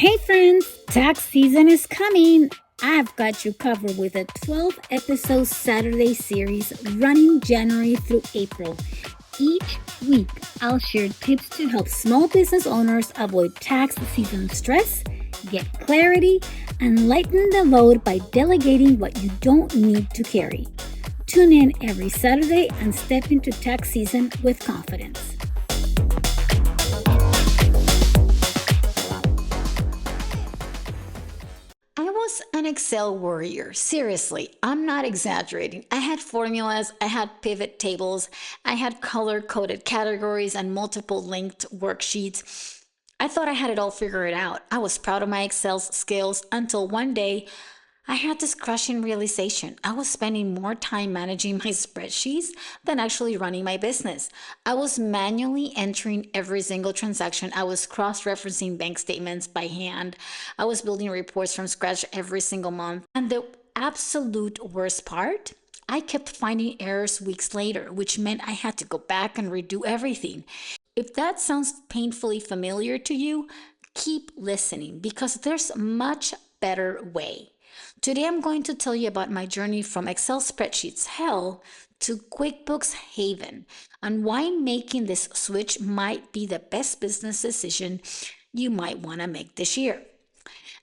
Hey friends, tax season is coming. I've got you covered with a 12-episode Saturday series running January through April. Each week, I'll share tips to help small business owners avoid tax season stress, get clarity, and lighten the load by delegating what you don't need to carry. Tune in every Saturday and step into tax season with confidence. I was an Excel warrior. Seriously, I'm not exaggerating. I had formulas, I had pivot tables, I had color-coded categories and multiple linked worksheets. I thought I had it all figured out. I was proud of my Excel skills until one day I had this crushing realization. I was spending more time managing my spreadsheets than actually running my business. I was manually entering every single transaction. I was cross-referencing bank statements by hand. I was building reports from scratch every single month. And the absolute worst part, I kept finding errors weeks later, which meant I had to go back and redo everything. If that sounds painfully familiar to you, keep listening because there's a much better way. Today, I'm going to tell you about my journey from Excel spreadsheets hell to QuickBooks Haven and why making this switch might be the best business decision you might want to make this year.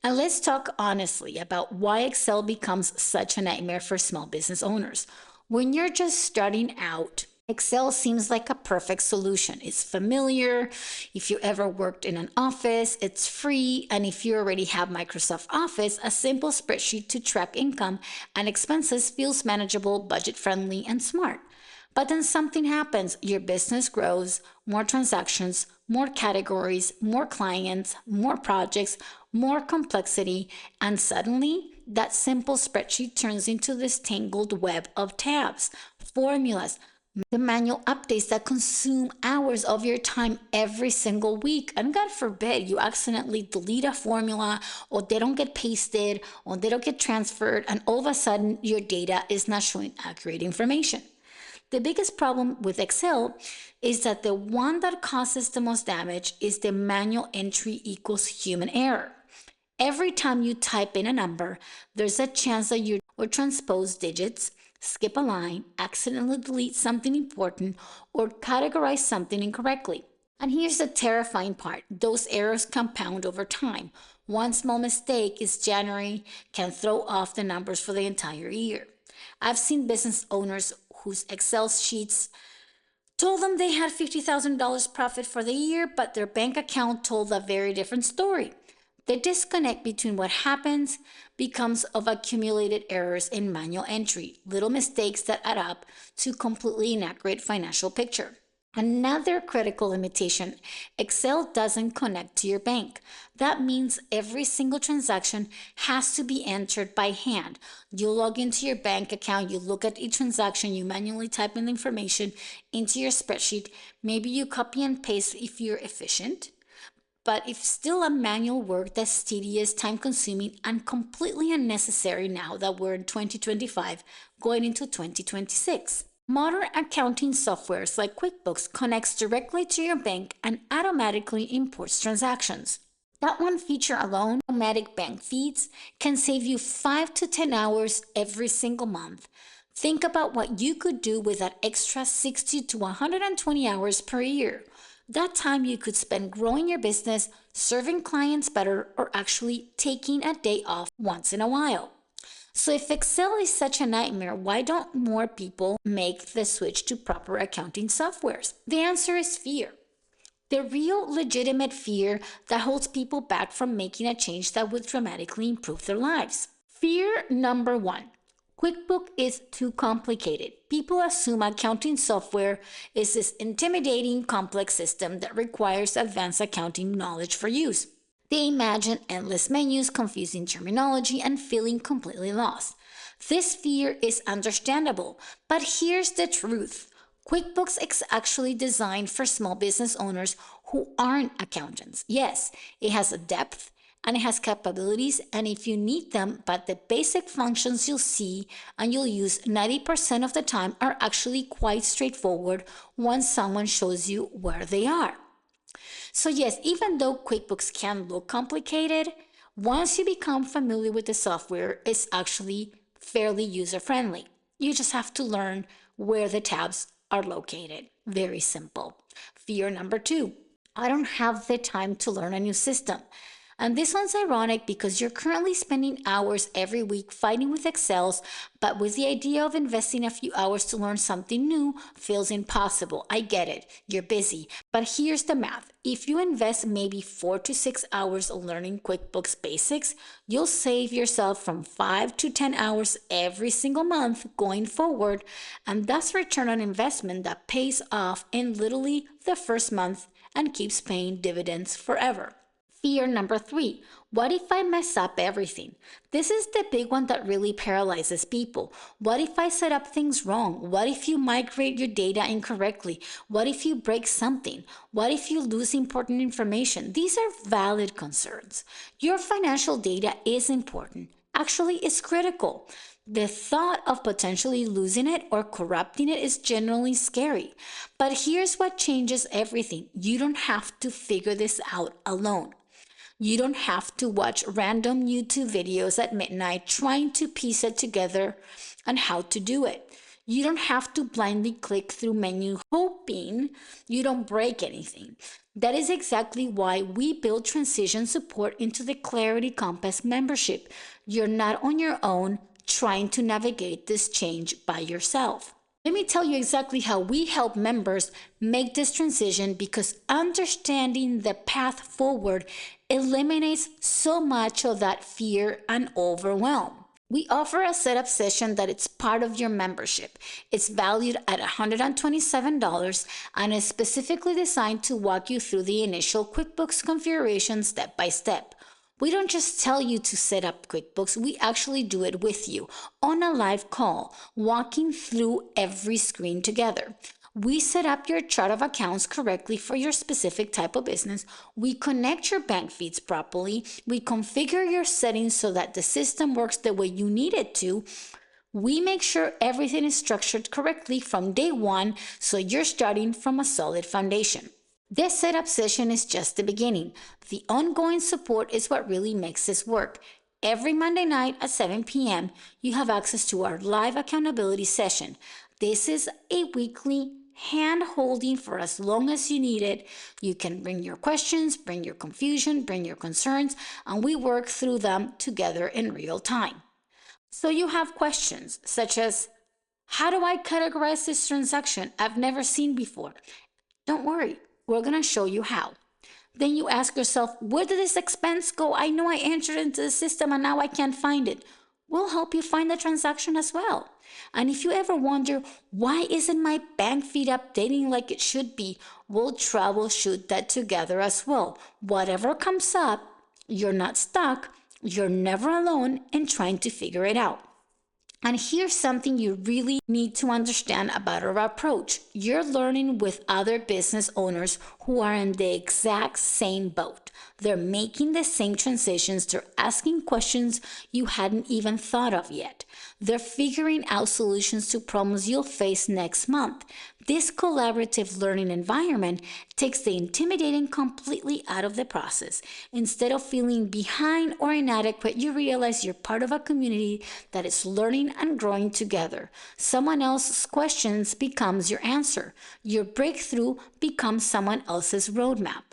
And let's talk honestly about why Excel becomes such a nightmare for small business owners. When you're just starting out, Excel seems like a perfect solution. It's familiar. If you ever worked in an office, it's free. And if you already have Microsoft Office, a simple spreadsheet to track income and expenses feels manageable, budget-friendly, and smart. But then something happens. Your business grows, more transactions, more categories, more clients, more projects, more complexity, and suddenly that simple spreadsheet turns into this tangled web of tabs, formulas, the manual updates that consume hours of your time every single week. And God forbid you accidentally delete a formula or they don't get pasted or they don't get transferred and all of a sudden your data is not showing accurate information. The biggest problem with Excel is that the one that causes the most damage is the manual entry equals human error. Every time you type in a number, there's a chance that you will transpose digits, skip a line, accidentally delete something important, or categorize something incorrectly. And here's the terrifying part. Those errors compound over time. One small mistake is January can throw off the numbers for the entire year. I've seen business owners whose Excel sheets told them they had $50,000 profit for the year, but their bank account told a very different story. The disconnect between what happens becomes of accumulated errors in manual entry, little mistakes that add up to completely inaccurate financial picture. Another critical limitation, Excel doesn't connect to your bank. That means every single transaction has to be entered by hand. You log into your bank account, you look at each transaction, you manually type in the information into your spreadsheet. Maybe you copy and paste if you're efficient. But it's still a manual work that's tedious, time-consuming, and completely unnecessary now that we're in 2025, going into 2026. Modern accounting softwares like QuickBooks connects directly to your bank and automatically imports transactions. That one feature alone, automatic bank feeds, can save you 5 to 10 hours every single month. Think about what you could do with that extra 60 to 120 hours per year. That time you could spend growing your business, serving clients better, or actually taking a day off once in a while. So if Excel is such a nightmare, why don't more people make the switch to proper accounting softwares? The answer is fear. The real legitimate fear that holds people back from making a change that would dramatically improve their lives. Fear number one. QuickBooks is too complicated. People assume accounting software is this intimidating, complex system that requires advanced accounting knowledge for use. They imagine endless menus, confusing terminology, and feeling completely lost. This fear is understandable, but here's the truth. QuickBooks is actually designed for small business owners who aren't accountants. Yes, it has a depth, and it has capabilities, and if you need them, but the basic functions you'll see and you'll use 90% of the time are actually quite straightforward once someone shows you where they are. So yes, even though QuickBooks can look complicated, once you become familiar with the software, it's actually fairly user-friendly. You just have to learn where the tabs are located. Very simple. Fear number 2, I don't have the time to learn a new system. And this one's ironic because you're currently spending hours every week fighting with Excels, but with the idea of investing a few hours to learn something new feels impossible. I get it. You're busy. But here's the math. If you invest maybe 4 to 6 hours learning QuickBooks basics, you'll save yourself from 5 to 10 hours every single month going forward. And that's return on investment that pays off in literally the first month and keeps paying dividends forever. Fear number 3, what if I mess up everything? This is the big one that really paralyzes people. What if I set up things wrong? What if you migrate your data incorrectly? What if you break something? What if you lose important information? These are valid concerns. Your financial data is important. Actually, it's critical. The thought of potentially losing it or corrupting it is generally scary. But here's what changes everything. You don't have to figure this out alone. You don't have to watch random YouTube videos at midnight trying to piece it together on how to do it. You don't have to blindly click through menus hoping you don't break anything. That is exactly why we build transition support into the Clarity Compass membership. You're not on your own trying to navigate this change by yourself. Let me tell you exactly how we help members make this transition, because understanding the path forward eliminates so much of that fear and overwhelm. We offer a setup session that it's part of your membership. It's valued at $127 and is specifically designed to walk you through the initial QuickBooks configuration step by step. We don't just tell you to set up QuickBooks, we actually do it with you on a live call, walking through every screen together. We set up your chart of accounts correctly for your specific type of business. We connect your bank feeds properly. We configure your settings so that the system works the way you need it to. We make sure everything is structured correctly from day one, so you're starting from a solid foundation. This setup session is just the beginning. The ongoing support is what really makes this work. Every Monday night at 7 p.m., you have access to our live accountability session. This is a weekly hand-holding for as long as you need it. You can bring your questions, bring your confusion, bring your concerns, and we work through them together in real time. So you have questions such as, how do I categorize this transaction I've never seen before? Don't worry, we're going to show you how. Then you ask yourself, where did this expense go? I know I entered into the system and now I can't find it. We'll help you find the transaction as well. And if you ever wonder, why isn't my bank feed updating like it should be? We'll troubleshoot that together as well. Whatever comes up, you're not stuck. You're never alone in trying to figure it out. And here's something you really need to understand about our approach. You're learning with other business owners who are in the exact same boat. They're making the same transitions. They're asking questions you hadn't even thought of yet. They're figuring out solutions to problems you'll face next month. This collaborative learning environment takes the intimidating completely out of the process. Instead of feeling behind or inadequate, you realize you're part of a community that is learning and growing together. Someone else's questions becomes your answer. Your breakthrough becomes someone else's roadmap.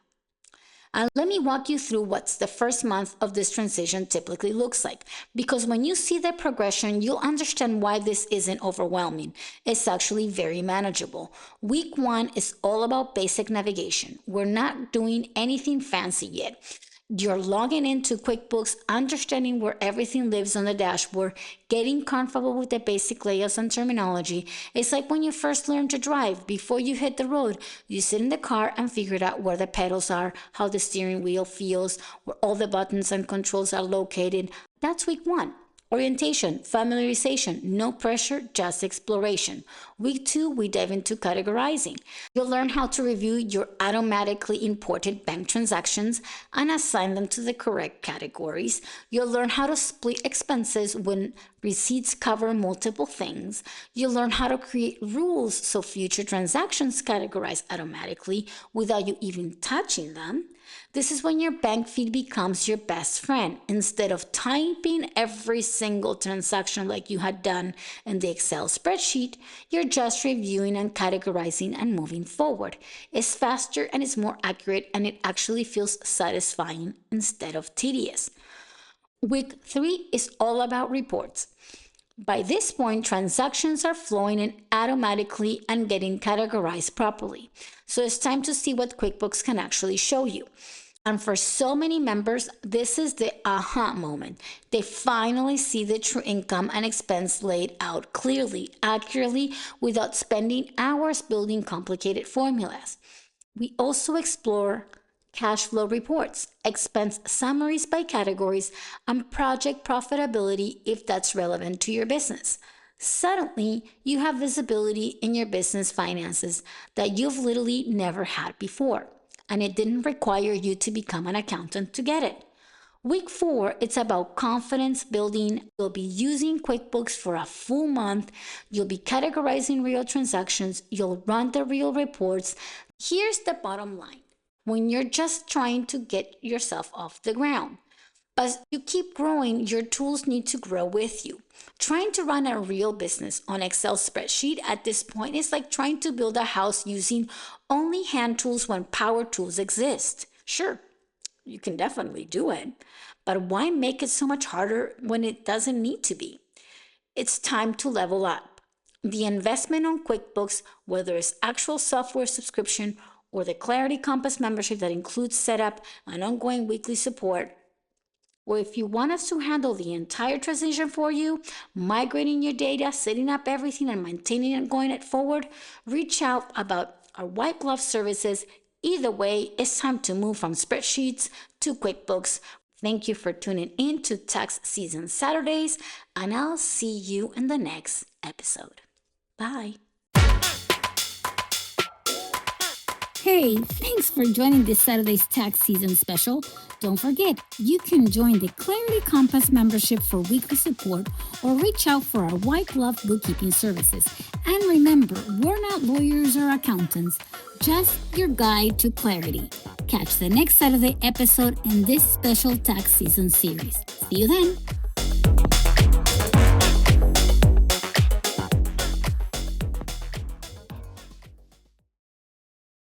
And let me walk you through what the first month of this transition typically looks like. Because when you see the progression, you'll understand why this isn't overwhelming. It's actually very manageable. Week 1 is all about basic navigation. We're not doing anything fancy yet. You're logging into QuickBooks, understanding where everything lives on the dashboard, getting comfortable with the basic layouts and terminology. It's like when you first learn to drive. Before you hit the road, you sit in the car and figure out where the pedals are, how the steering wheel feels, where all the buttons and controls are located. That's week 1. Orientation, familiarization, no pressure, just exploration. Week 2, we dive into categorizing. You'll learn how to review your automatically imported bank transactions and assign them to the correct categories. You'll learn how to split expenses when Receipts cover multiple things. You'll learn how to create rules so future transactions categorize automatically without you even touching them. This is when your bank feed becomes your best friend. Instead of typing every single transaction like you had done in the Excel spreadsheet, you're just reviewing and categorizing and moving forward. It's faster and it's more accurate, and it actually feels satisfying instead of tedious. Week 3 is all about reports. By this point, transactions are flowing in automatically and getting categorized properly. So it's time to see what QuickBooks can actually show you. And for so many members, this is the aha moment. They finally see the true income and expense laid out clearly, accurately, without spending hours building complicated formulas. We also explore cash flow reports, expense summaries by categories, and project profitability if that's relevant to your business. Suddenly, you have visibility in your business finances that you've literally never had before, and it didn't require you to become an accountant to get it. Week 4, it's about confidence building. You'll be using QuickBooks for a full month. You'll be categorizing real transactions. You'll run the real reports. Here's the bottom line. When you're just trying to get yourself off the ground. As you keep growing, your tools need to grow with you. Trying to run a real business on Excel spreadsheet at this point is like trying to build a house using only hand tools when power tools exist. Sure, you can definitely do it, but why make it so much harder when it doesn't need to be? It's time to level up. The investment on QuickBooks, whether it's actual software subscription or the Clarity Compass membership that includes setup and ongoing weekly support, or if you want us to handle the entire transition for you, migrating your data, setting up everything, and maintaining it going it forward, reach out about our white glove services. Either way, it's time to move from spreadsheets to QuickBooks. Thank you for tuning in to Tax Season Saturdays, and I'll see you in the next episode. Bye. Hey, thanks for joining this Saturday's tax season special. Don't forget, you can join the Clarity Compass membership for weekly support or reach out for our white glove bookkeeping services. And remember, we're not lawyers or accountants, just your guide to clarity. Catch the next Saturday episode in this special tax season series. See you then.